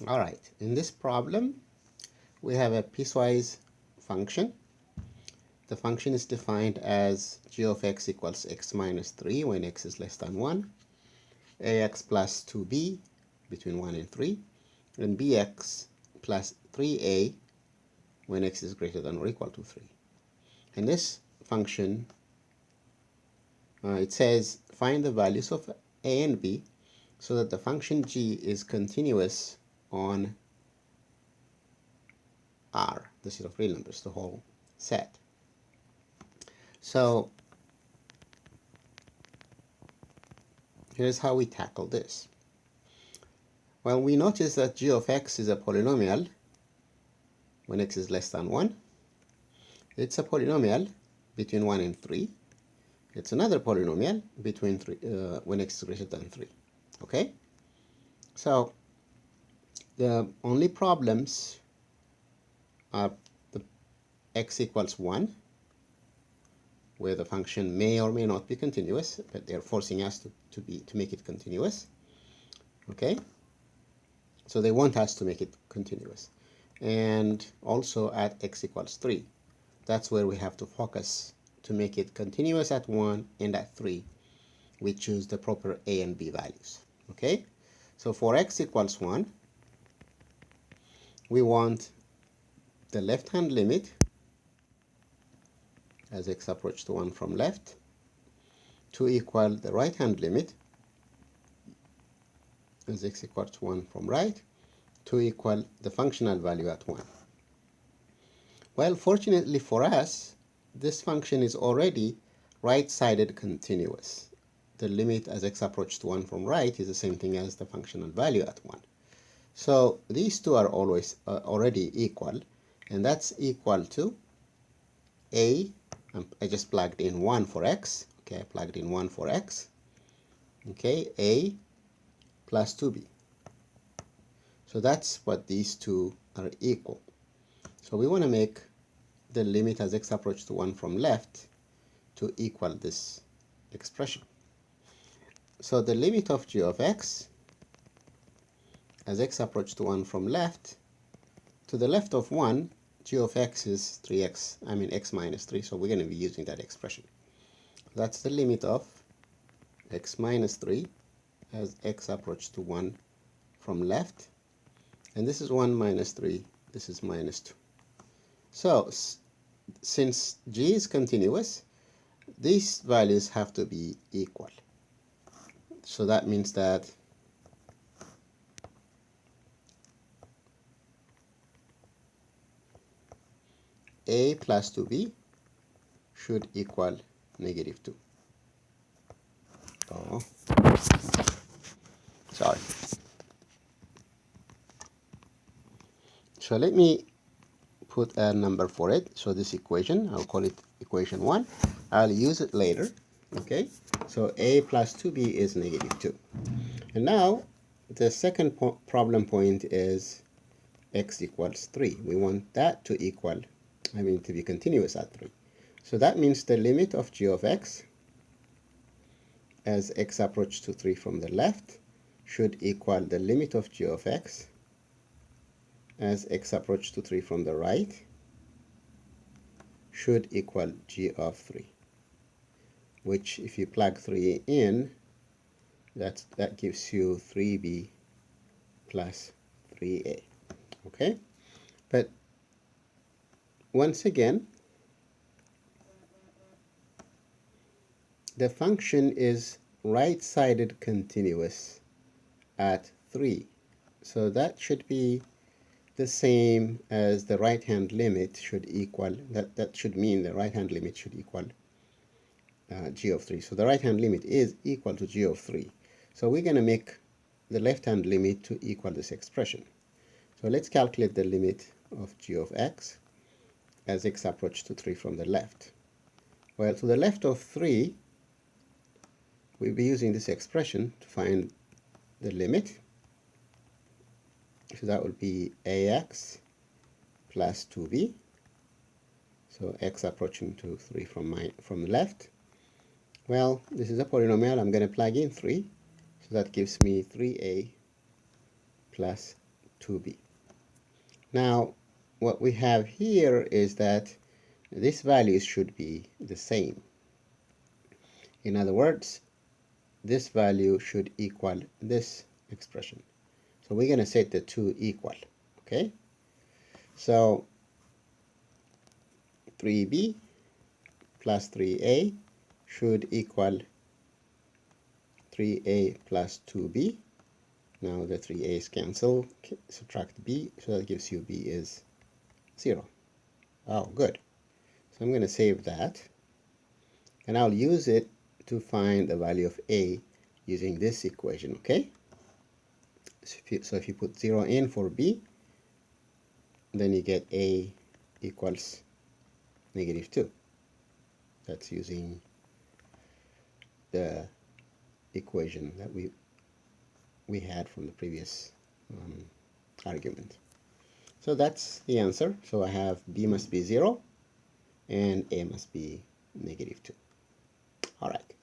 All right, in this problem, we have a piecewise function. The function is defined as g of x equals x minus 3 when x is less than 1, ax plus 2b between 1 and 3, and bx plus 3a when x is greater than or equal to 3. And this function, it says find the values of a and b so that the function g is continuous on R, the set of real numbers, the whole set. So here's how we tackle this. Well, we notice that g of x is a polynomial when x is less than 1. It's a polynomial between 1 and 3. It's another polynomial between when x is greater than 3. Okay? So the only problems are the x equals 1, where the function may or may not be continuous, but they're forcing us to make it continuous. Okay? So they want us to make it continuous. And also at x equals 3. That's where we have to focus to make it continuous at 1 and at 3. We choose the proper a and b values. Okay? So for x equals 1, we want the left-hand limit as x approaches to 1 from left to equal the right-hand limit as x equals to 1 from right to equal the functional value at 1. Well, fortunately for us, this function is already right-sided continuous. The limit as x approaches to 1 from right is the same thing as the functional value at 1. So these two are always already equal, and that's equal to a, I just plugged in 1 for x, okay, I plugged in 1 for x, okay, a plus 2b. So that's what these two are equal. So we want to make the limit as x approaches to 1 from left to equal this expression. So the limit of g of x as x approaches to 1 from left to the left of 1, g of x is x minus 3, so we're going to be using that expression. That's the limit of x minus 3 as x approaches to 1 from left, and this is 1 minus 3, this is minus 2. So since g is continuous, these values have to be equal. So that means that a plus 2b should equal negative 2. Oh, sorry. So let me put a number for it. So this equation, I'll call it equation 1. I'll use it later. Okay, so a plus 2b is negative 2. And now the second problem point is x equals 3. We want that to equal, to be continuous at 3. So that means the limit of g of x as x approaches to 3 from the left should equal the limit of g of x as x approaches to 3 from the right should equal g of 3, which if you plug 3 in, that gives you 3b plus 3a. Okay, but once again, the function is right-sided continuous at 3, so that should be the same as the right-hand limit should equal, that should mean the right-hand limit should equal g of 3. So the right-hand limit is equal to g of 3. So we're going to make the left-hand limit to equal this expression. So let's calculate the limit of g of x as x approaches to 3 from the left. Well, to the left of 3, we'll be using this expression to find the limit. So that will be ax plus 2b. So x approaching to 3 from the left. Well, this is a polynomial. I'm going to plug in 3. So that gives me 3a plus 2b. Now, what we have here is that these values should be the same. In other words, this value should equal this expression. So we're going to set the two equal. Okay? So 3b plus 3a should equal 3a plus 2b. Now the 3a's cancel, subtract b, so that gives you b is 0. Oh, good. So I'm going to save that, and I'll use it to find the value of a using this equation, okay? So if you put 0 in for b, then you get a equals -2. That's using the equation that we had from the previous argument. So that's the answer. So I have b must be 0 and a must be -2. All right.